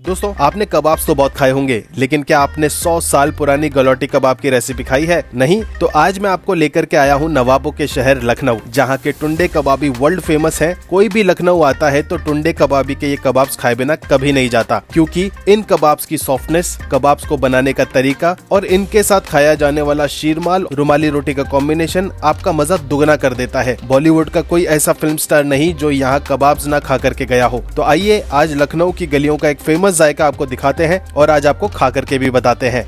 दोस्तों आपने कबाब्स तो बहुत खाए होंगे, लेकिन क्या आपने 100 साल पुरानी गलौटी कबाब की रेसिपी खाई है? नहीं? तो आज मैं आपको लेकर के आया हूँ नवाबों के शहर लखनऊ, जहाँ के टुंडे कबाबी वर्ल्ड फेमस है। कोई भी लखनऊ आता है तो टुंडे कबाबी के ये कबाब्स खाए बिना कभी नहीं जाता, क्योंकि इन कबाब्स की सॉफ्टनेस, कबाब्स को बनाने का तरीका और इनके साथ खाया जाने वाला शीरमाल रुमाली रोटी का कॉम्बिनेशन आपका मजा दुगना कर देता है। बॉलीवुड का कोई ऐसा फिल्म स्टार नहीं जो यहाँ कबाब्स ना खा करके गया हो। तो आइए आज लखनऊ की गलियों का एक फेमस जायका आपको दिखाते हैं और आज आपको खा करके भी बताते हैं।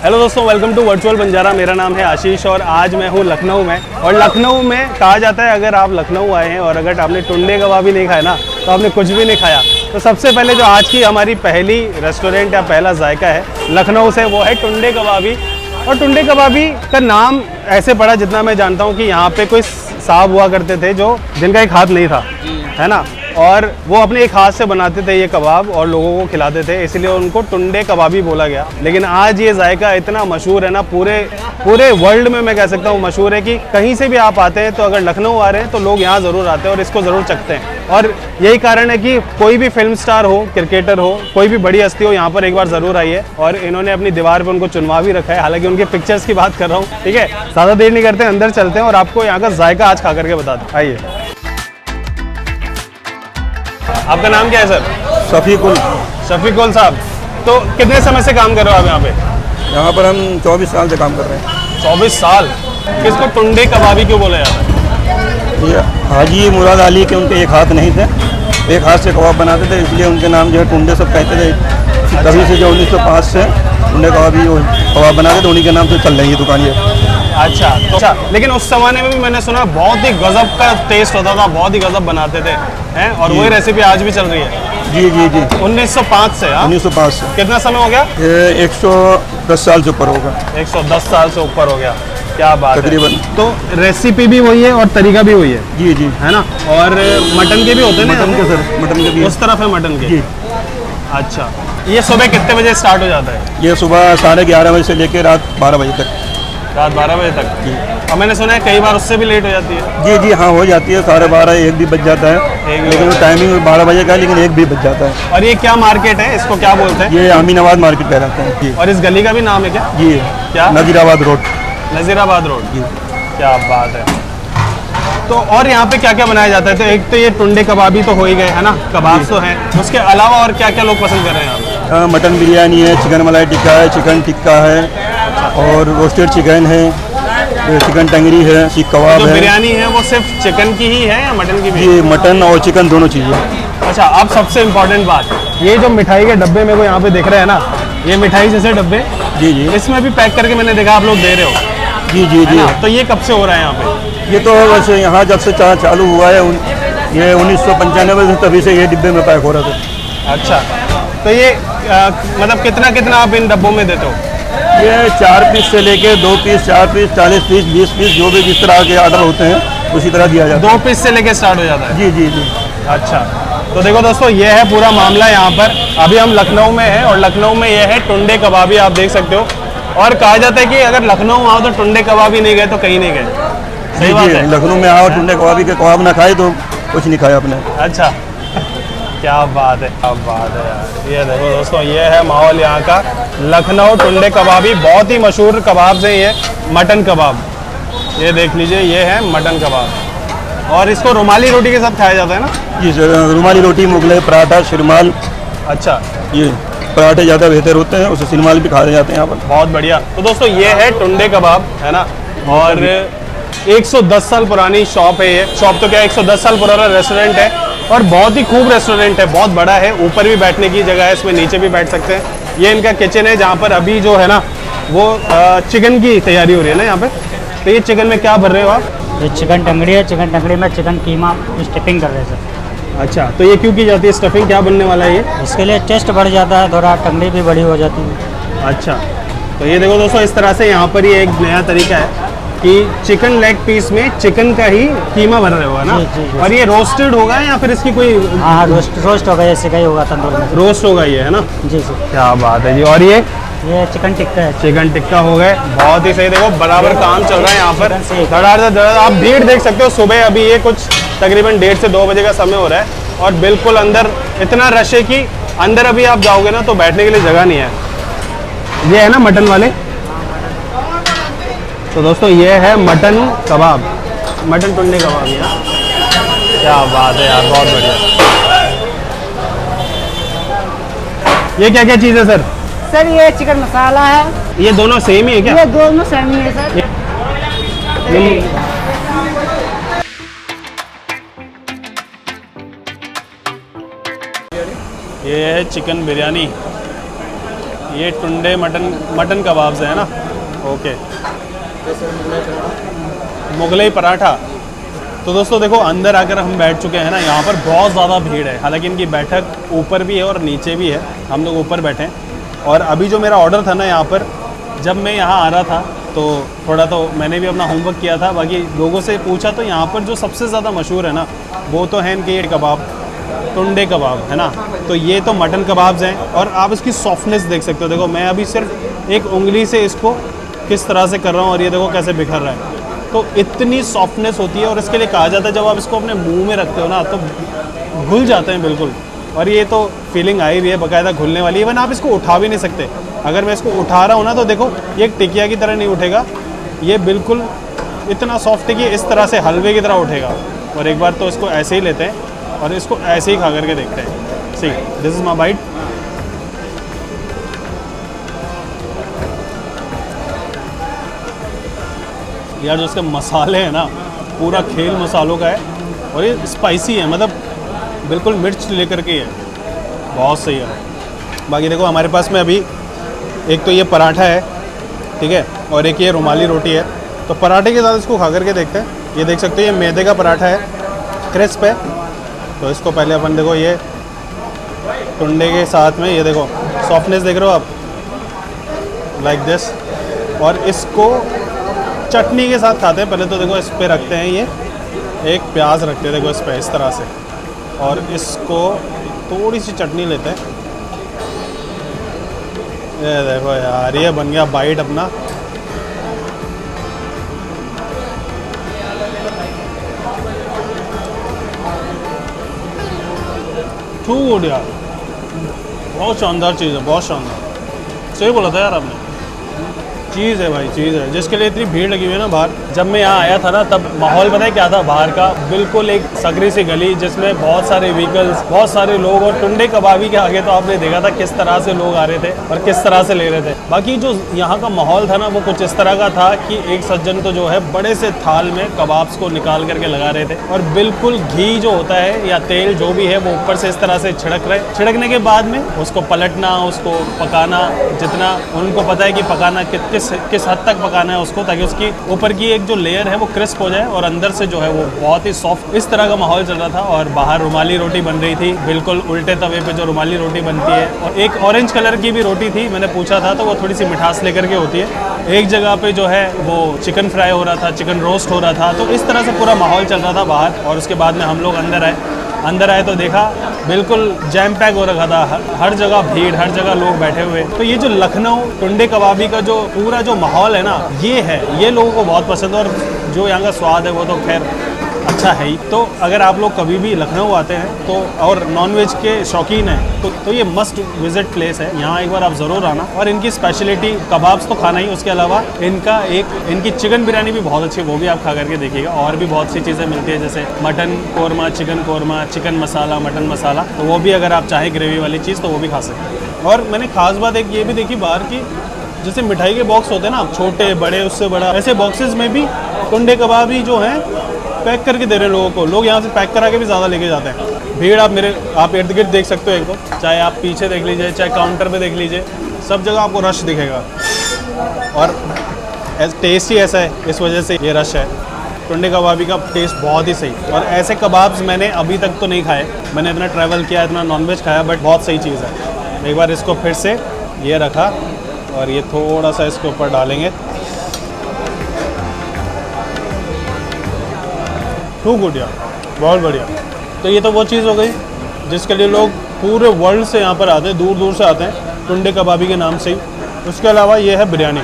हेलो दोस्तों, वेलकम टू वर्चुअल बंजारा। मेरा नाम है आशीष और आज मैं हूँ लखनऊ में। और लखनऊ में कहा जाता है अगर आप लखनऊ आए हैं और अगर आपने टुंडे कबाबी नहीं खाया ना तो आपने कुछ भी नहीं खाया। तो सबसे पहले जो आज की हमारी पहली रेस्टोरेंट या पहला जायका है लखनऊ से, वो है टुंडे कबाबी। और टुंडे कबाबी का नाम ऐसे पड़ा, जितना मैं जानता हूँ कि यहाँ पे कोई साहब हुआ करते थे जो जिनका एक हाथ नहीं था, है ना, और वो अपने एक हाथ से बनाते थे ये कबाब और लोगों को खिलाते थे, इसलिए उनको टुंडे कबाबी बोला गया। लेकिन आज ये जायका इतना मशहूर है ना, पूरे वर्ल्ड में मैं कह सकता हूँ मशहूर है कि कहीं से भी आप आते हैं तो अगर लखनऊ आ रहे हैं तो लोग यहाँ ज़रूर आते हैं और इसको ज़रूर चखते हैं। और यही कारण है कि कोई भी फिल्म स्टार हो, क्रिकेटर हो, कोई भी बड़ी हस्ती हो, यहाँ पर एक बार ज़रूर आइए। और इन्होंने अपनी दीवार पर उनको चुनवा भी रखा है, हालांकि उनके पिक्चर्स की बात कर रहा हूँ। ठीक है, ज़्यादा देर नहीं करते, अंदर चलते हैं और आपको यहाँ का जायका आज खा करके बताते हैं। आइए। आपका नाम क्या है सर? शफीकुल साहब। तो कितने समय से काम कर रहे हो आप यहाँ पे? यहाँ पर हम 24 साल से काम कर रहे हैं। 24 साल? किसको टुंडे कबाबी क्यों बोला जाता है? ये हाजी मुराद अली के उनके एक हाथ नहीं थे, एक हाथ से कबाब बनाते थे, इसलिए उनके नाम जो है टुंडे सब कहते थे। तभी से जो 1905 से टुंडे कबाबी कबाब बनाते थे, उन्हीं के नाम से चल रही है दुकान ये। अच्छा, लेकिन उस जमाने में भी मैंने सुना बहुत ही गजब का टेस्ट होता था, बहुत ही गजब बनाते थे, हैं? और वही रेसिपी आज भी चल रही है। जी 1905 से? 1905 से। कितना समय हो गया? ये 110 साल से ऊपर होगा। 110 साल से ऊपर हो गया। क्या बात तकरीबन। है। तो रेसिपी भी वही है और तरीका भी वही है। जी है ना। और मटन के भी होते हैं? मटन के सर, मटन के भी उस तरफ है मटन के। जी। अच्छा, ये सुबह कितने बजे स्टार्ट हो जाता है? ये सुबह 11:30 बजे से लेकर रात 12 बजे तक। रात 12 बजे तक? जी। और मैंने सुना है कई बार उससे भी लेट हो जाती है। जी हाँ, हो जाती है। 12:30 1 भी बज जाता है, लेकिन वो टाइमिंग 12 बजे का है, लेकिन 1 भी बज जाता है। और ये क्या मार्केट है, इसको क्या बोलते हैं? ये अमीनाबाद मार्केट कहलाता है जी। और इस गली का भी नाम है क्या? जी। क्या? नजीराबाद रोड। नजीराबाद रोड। जी। क्या बात है। तो और यहाँ पे क्या क्या बनाया जाता है? तो एक तो ये टुंडे कबाबी तो हो ही गए, है ना, कबाब तो हैं, उसके अलावा और क्या क्या लोग पसंद कर रहे हैं यहाँ पे? मटन बिरयानी है, चिकन मलाई टिक्का है, चिकन टिक्का है, और रोस्टेड चिकन है, चिकन टंगरी है, सीख कबाब है। बिरयानी है वो सिर्फ चिकन की ही है या मटन की भी? जी, मटन और चिकन दोनों चीज़ें। अच्छा, अब सबसे इम्पोर्टेंट बात, ये जो मिठाई के डब्बे मेरे को यहाँ पे दिख रहे हैं ना, ये मिठाई जैसे डब्बे, जी, इसमें भी पैक करके मैंने देखा आप लोग दे रहे हो। जी। तो ये कब से हो रहा है यहाँ पे? ये तो वैसे यहाँ जब से चालू हुआ है, ये 1995 से, तभी से ये डिब्बे में पैक हो रहा था। अच्छा, तो ये मतलब कितना आप इन डब्बों में देते हो? ये 4 पीस से लेके 2 पीस, 4 पीस, 40 पीस, 20 पीस, जो भी जिस तरह के ऑर्डर होते हैं उसी तरह दिया जाता है। 2 पीस से लेके स्टार्ट हो जाता है? जी। अच्छा, तो देखो दोस्तों, ये है पूरा मामला यहाँ पर। अभी हम लखनऊ में हैं और लखनऊ में ये है टुंडे कबाबी, आप देख सकते हो। और कहा जाता है कि अगर लखनऊ आओ तो टुंडे कबाबी नहीं गए तो कहीं नहीं गए। सही बात है। लखनऊ में आओ, टुंडे कबाबी के कबाब ना खाए तो कुछ नहीं खाया आपने। अच्छा, क्या बात है, क्या बात है यार। ये देखो दोस्तों, ये है माहौल यहाँ का। लखनऊ टुंडे कबाबी, बहुत ही मशहूर कबाब से ये मटन कबाब, ये देख लीजिए, ये है मटन कबाब। और इसको रुमाली रोटी के साथ खाया जाता है ना? जी सर, रुमाली रोटी, मुगलई, पराठा, शिरमाल। अच्छा, ये पराठे ज़्यादा बेहतर होते हैं, उससे शिरमाल भी खाए जाते हैं यहाँ पर। बहुत बढ़िया। तो दोस्तों, ये है टुंडे कबाब, है ना। और 110 साल पुरानी शॉप है ये। शॉप तो क्या, 110 साल पुराना रेस्टोरेंट है और बहुत ही खूब रेस्टोरेंट है, बहुत बड़ा है। ऊपर भी बैठने की जगह है, इसमें नीचे भी बैठ सकते हैं। ये इनका किचन है, जहाँ पर अभी जो है ना वो चिकन की तैयारी हो रही है ना यहाँ पे। तो ये चिकन में क्या भर रहे हो आप? ये चिकन टंगड़ी है, चिकन टंगड़ी में चिकन कीमा स्टफिंग कर रहे हैं सर। अच्छा, तो ये क्यों की जाती है स्टफिंग, क्या बनने वाला है ये? इसके लिए टेस्ट बढ़ जाता है, थोड़ा टंगड़ी भी बड़ी हो जाती है। अच्छा, तो ये देखो दोस्तों, इस तरह से यहाँ पर ये एक नया तरीका है कि चिकन लेग पीस में चिकन का ही कीमा भर रहे हो, है ना? जी। और ये रोस्टेड होगा या फिर इसकी कोई? हाँ, रोस्ट होगा, ऐसे का ही होगा, तंदूर में रोस्ट होगा ये, है ना? जी सर। क्या बात है जी। और ये ये चिकन टिक्का है। चिकन टिक्का हो गए, बहुत ही सही। देखो बराबर काम चल रहा है यहाँ पर, चिकन से धड़ाधड़ से धड़ाधड़। आप भीड़ देख सकते हो, सुबह अभी ये कुछ तकरीबन 1:30 से 2 बजे का समय हो रहा है और बिल्कुल अंदर इतना रश है कि अंदर अभी आप जाओगे ना तो बैठने के लिए जगह नहीं है। ये है ना मटन वाले। तो दोस्तों ये है मटन कबाब, मटन टुंडे कबाब। यहाँ क्या बात है यार, बहुत बढ़िया। ये क्या क्या चीज़ है सर? सर ये चिकन मसाला है। ये दोनों सेम ही है क्या? ये दोनों सेम ही है सर। ये है चिकन बिरयानी, ये टुंडे मटन कबाब्स है ना। ओके, मुगलई पराठा। तो दोस्तों देखो अंदर आकर हम बैठ चुके हैं ना, यहाँ पर बहुत ज़्यादा भीड़ है। हालांकि इनकी बैठक ऊपर भी है और नीचे भी है, हम लोग ऊपर बैठे हैं। और अभी जो मेरा ऑर्डर था ना यहाँ पर, जब मैं यहाँ आ रहा था तो थोड़ा तो मैंने भी अपना होमवर्क किया था, बाकी लोगों से पूछा तो यहाँ पर जो सबसे ज़्यादा मशहूर है ना वो तो है इनके ये कबाब, टुंडे कबाब है ना। तो ये तो मटन कबाब्स हैं और आप इसकी सॉफ्टनेस देख सकते हो। देखो मैं अभी सिर्फ एक उंगली से इसको किस तरह से कर रहा हूँ और ये देखो कैसे बिखर रहा है। तो इतनी सॉफ्टनेस होती है और इसके लिए कहा जाता है जब आप इसको अपने मुंह में रखते हो ना तो घुल जाते हैं बिल्कुल। और ये तो फीलिंग आई रही है बाकायदा घुलने वाली। इवन आप इसको उठा भी नहीं सकते। अगर मैं इसको उठा रहा हूँ ना तो देखो ये एक टिकिया की तरह नहीं उठेगा, ये बिल्कुल इतना सॉफ्ट है कि इस तरह से हलवे की तरह उठेगा। और एक बार तो इसको ऐसे ही लेते हैं और इसको ऐसे ही खा करके देखते हैं। See this is my bite. यार जो इसके मसाले हैं ना, पूरा खेल मसालों का है और ये स्पाइसी है, मतलब बिल्कुल मिर्च लेकर के है, बहुत सही है। बाकी देखो हमारे पास में अभी एक तो ये पराठा है, ठीक है, और एक ये रुमाली रोटी है। तो पराठे के साथ इसको खा करके देखते हैं। ये देख सकते हो ये मैदे का पराठा है, क्रिस्प है। तो इसको पहले अपन देखो ये टुंडे के साथ में, ये देखो सॉफ्टनेस देख रहे हो आप, लाइक दिस। और इसको चटनी के साथ खाते हैं। पहले तो देखो इस पे रखते हैं, ये एक प्याज रखते हैं देखो इस पे इस तरह से, और इसको थोड़ी सी चटनी लेते हैं। ये देखो यार, ये बन गया बाइट अपना। टू गुड यार, बहुत शानदार चीज़ है, बहुत शानदार। सही बोला था यार आपने, चीज़ है भाई, चीज़ है। जिसके लिए इतनी भीड़ लगी हुई है ना बाहर। जब मैं यहाँ आया था ना तब माहौल पता है क्या था बाहर का, बिल्कुल एक सकरी सी गली जिसमें बहुत सारे व्हीकल्स, बहुत सारे लोग। और टुंडे कबाबी के आगे तो आपने देखा था किस तरह से लोग आ रहे थे और किस तरह से ले रहे थे। बाकी जो यहाँ का माहौल था ना वो कुछ इस तरह का था कि एक सज्जन तो जो है बड़े से थाल में कबाब्स को निकाल करके लगा रहे थे और बिल्कुल घी जो होता है या तेल जो भी है वो ऊपर से इस तरह से छिड़क रहे। छिड़कने के बाद में उसको पलटना, उसको पकाना, जितना उनको पता है कि पकाना किस हद तक पकाना है उसको, ताकि उसकी ऊपर की एक जो लेयर है वो क्रिस्प हो जाए और अंदर से जो है वो बहुत ही सॉफ्ट। इस तरह का माहौल चल रहा था। और बाहर रुमाली रोटी बन रही थी, बिल्कुल उल्टे तवे पे जो रुमाली रोटी बनती है। और एक ऑरेंज कलर की भी रोटी थी, मैंने पूछा था तो वो थोड़ी सी मिठास लेकर के होती है। एक जगह पे जो है वो चिकन फ्राई हो रहा था, चिकन रोस्ट हो रहा था। तो इस तरह से पूरा माहौल चल रहा था बाहर। और उसके बाद में हम लोग अंदर आए तो देखा बिल्कुल जैम पैक हो रखा था, हर जगह भीड़, हर जगह लोग बैठे हुए। तो ये जो लखनऊ टुंडे कबाबी का जो पूरा जो माहौल है ना, ये लोगों को बहुत पसंद है। और जो यहाँ का स्वाद है वो तो खैर अच्छा है ही। तो अगर आप लोग कभी भी लखनऊ आते हैं तो और नॉनवेज के शौकीन हैं तो ये मस्ट विजिट प्लेस है। यहाँ एक बार आप ज़रूर आना। और इनकी स्पेशलिटी कबाब्स तो खाना ही, उसके अलावा इनकी चिकन बिरयानी भी बहुत अच्छी है, वो भी आप खा करके देखिएगा। और भी बहुत सी चीज़ें मिलती है जैसे मटन कोरमा, चिकन मसाला, मटन मसाला। तो वो भी अगर आप चाहें ग्रेवी वाली चीज़ तो वो भी खा सकते हैं। और मैंने खास बात एक ये भी देखी बाहर की, जैसे मिठाई के बॉक्स होते हैं ना, छोटे बड़े उससे बड़ा, ऐसे बॉक्सेस में भी टुंडे कबाबी जो हैं पैक करके दे रहे हैं लोगों को। लोग यहाँ से पैक करा के भी ज़्यादा लेके जाते हैं। भीड़ आप इर्द गिर्द देख सकते हो एक तो, चाहे आप पीछे देख लीजिए, चाहे काउंटर पे देख लीजिए, सब जगह आपको रश दिखेगा। और टेस्ट ही ऐसा है, इस वजह से ये रश है। टुंडे कबाबी का टेस्ट बहुत ही सही। और ऐसे कबाब्स मैंने अभी तक तो नहीं खाए, मैंने इतना ट्रैवल किया, इतना नॉनवेज खाया, बट बहुत सही चीज़ है। एक बार इसको फिर से ये रखा और ये थोड़ा सा इसके ऊपर डालेंगे। टू गुड यार, बहुत बढ़िया। तो ये तो वो चीज़ हो गई जिसके लिए लोग पूरे वर्ल्ड से यहाँ पर आते हैं, दूर दूर से आते हैं टुंडे कबाबी के नाम से ही। उसके अलावा ये है बिरयानी।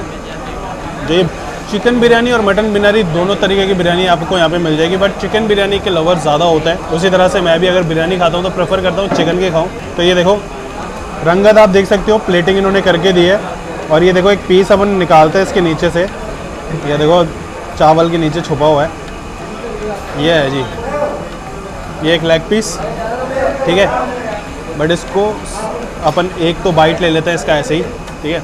ये चिकन बिरयानी और मटन बिरयानी दोनों तरीके की बिरयानी आपको यहाँ पे मिल जाएगी, बट चिकन बिरयानी के लवर ज़्यादा होता है। उसी तरह से मैं भी अगर बिरयानी खाता हूँ तो प्रेफर करता हूँ चिकन के खाऊँ। तो ये देखो रंगत आप देख सकते हो, प्लेटिंग इन्होंने करके दी है। और ये देखो एक पीस अपन निकालते हैं इसके नीचे से, ये देखो चावल के नीचे छुपा हुआ है। ये है जी, ये एक लेग पीस, ठीक है। बट इसको अपन एक तो बाइट ले लेते हैं इसका ऐसे ही, ठीक है।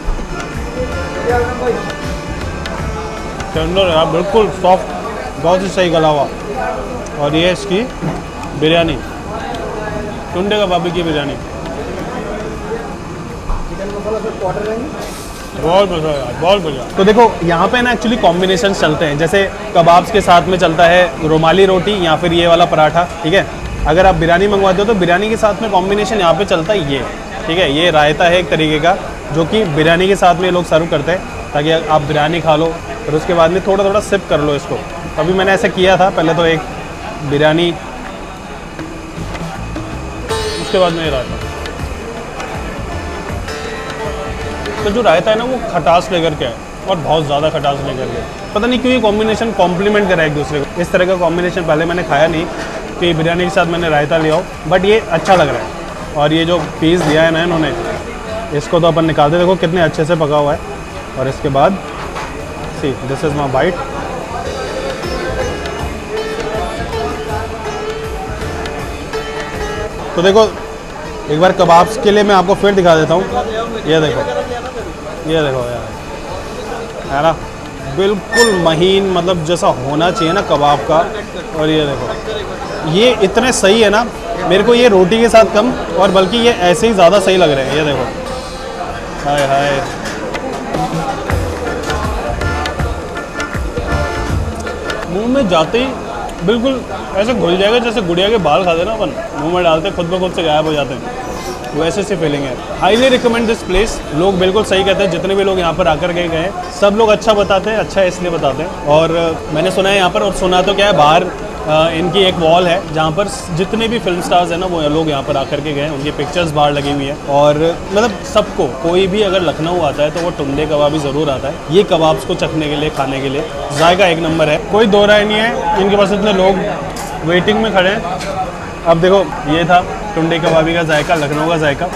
अंदर यार बिल्कुल सॉफ्ट, बहुत ही सही गला हुआ। और ये इसकी बिरयानी, टुंडे कबाबी की बिरयानी, बहुत बढ़िया यार, बहुत बढ़िया। तो देखो यहाँ पे ना एक्चुअली कॉम्बिनेशन चलते हैं, जैसे कबाब्स के साथ में चलता है रुमाली रोटी या फिर ये वाला पराठा, ठीक है। अगर आप बिरयानी मंगवाते हो तो बिरयानी के साथ में कॉम्बिनेशन यहाँ पे चलता है ये, ठीक है। ये रायता है एक तरीके का, जो कि बिरयानी के साथ में लोग सर्व करते हैं, ताकि आप बिरयानी खा लो और उसके बाद में थोड़ा थोड़ा सिप कर लो इसको। तो अभी मैंने ऐसा किया था, पहले तो एक बिरयानी, उसके बाद में ये रायता। तो जो रायता है ना वो खटास लेकर के है, और बहुत ज़्यादा खटास लेकर के। पता नहीं क्यों ये कॉम्बिनेशन कॉम्प्लीमेंट करा है एक दूसरे को। इस तरह का कॉम्बिनेशन पहले मैंने खाया नहीं कि बिरयानी के साथ मैंने रायता लिया हो, बट ये अच्छा लग रहा है। और ये जो पीस दिया है ना इन्होंने, इसको तो अपन निकालते, देखो कितने अच्छे से पका हुआ है। और इसके बाद see this is my bite. तो देखो एक बार कबाब्स के लिए मैं आपको फिर दिखा देता हूँ। ये देखो, ये देखो यार, है ना बिल्कुल महीन, मतलब जैसा होना चाहिए ना कबाब का। और ये देखो ये इतने सही है ना, मेरे को ये रोटी के साथ कम, और बल्कि ये ऐसे ही ज़्यादा सही लग रहे हैं। ये देखो, हाय हाय, मुंह में जाते ही बिल्कुल ऐसे घुल जाएगा, जैसे गुड़िया के बाल खाते ना अपन, मुंह में डालते खुद ब खुद से गायब हो जाते हैं, वैसे सी फीलिंग है। Highly recommend this place. लोग बिल्कुल सही कहते हैं, जितने भी लोग यहाँ पर आकर के गए सब लोग अच्छा बताते हैं, अच्छा इसलिए बताते हैं। और मैंने सुना है यहाँ पर, और सुना तो क्या है, बाहर इनकी एक वॉल है जहाँ पर जितने भी फिल्म स्टार्स हैं ना वो लोग यहाँ पर आकर के गए, उनकी पिक्चर्स बाहर लगी हुई है। और मतलब सबको, कोई भी अगर लखनऊ आता है तो वो टुंडे कबाबी ज़रूर आता है, ये कबाब्स को चखने के लिए, खाने के लिए। जायका एक नंबर है, कोई दो राय नहीं है। इनके पास इतने लोग वेटिंग में खड़े हैं। अब देखो ये था टुंडे कबाबी का जायका, लखनऊ का जायका,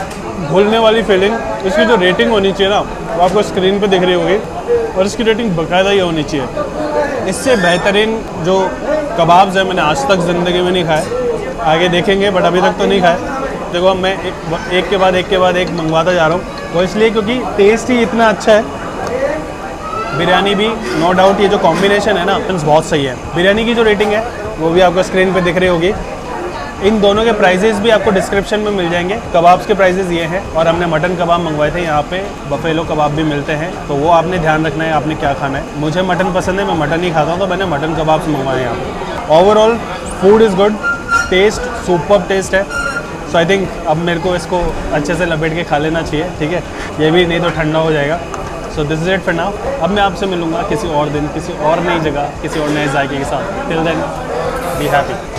घुलने वाली फीलिंग। इसकी जो रेटिंग होनी चाहिए ना वो आपको स्क्रीन पे दिख रही होगी, और इसकी रेटिंग बाकायदा ये होनी चाहिए। इससे बेहतरीन जो कबाब्स है मैंने आज तक ज़िंदगी में नहीं खाए, आगे देखेंगे, बट अभी तक तो नहीं खाए। देखो अब मैं एक के बाद एक मंगवाता जा रहा हूँ, वो इसलिए क्योंकि टेस्ट ही इतना अच्छा है। बिरयानी भी नो डाउट, ये जो कॉम्बिनेशन है ना बहुत सही है। बिरयानी की जो रेटिंग है वो भी आपको स्क्रीन पे दिख रही होगी। इन दोनों के प्राइजेस भी आपको डिस्क्रिप्शन में मिल जाएंगे। कबाब्स के प्राइजेस ये हैं, और हमने मटन कबाब मंगवाए थे, यहाँ पे बफेलो कबाब भी मिलते हैं, तो वो आपने ध्यान रखना है आपने क्या खाना है। मुझे मटन पसंद है, मैं मटन ही खाता हूँ, तो मैंने मटन कबाब्स मंगवाए यहाँ पे। Overall food is good, taste superb taste है। सो आई थिंक अब मेरे को इसको अच्छे से लपेट के खा लेना चाहिए, ठीक है। ये भी नहीं तो ठंडा हो जाएगा। So this is it for now. अब मैं आपसे मिलूँगा किसी और दिन, किसी और नई जगह, किसी और नए जायके के साथ। Till then be happy.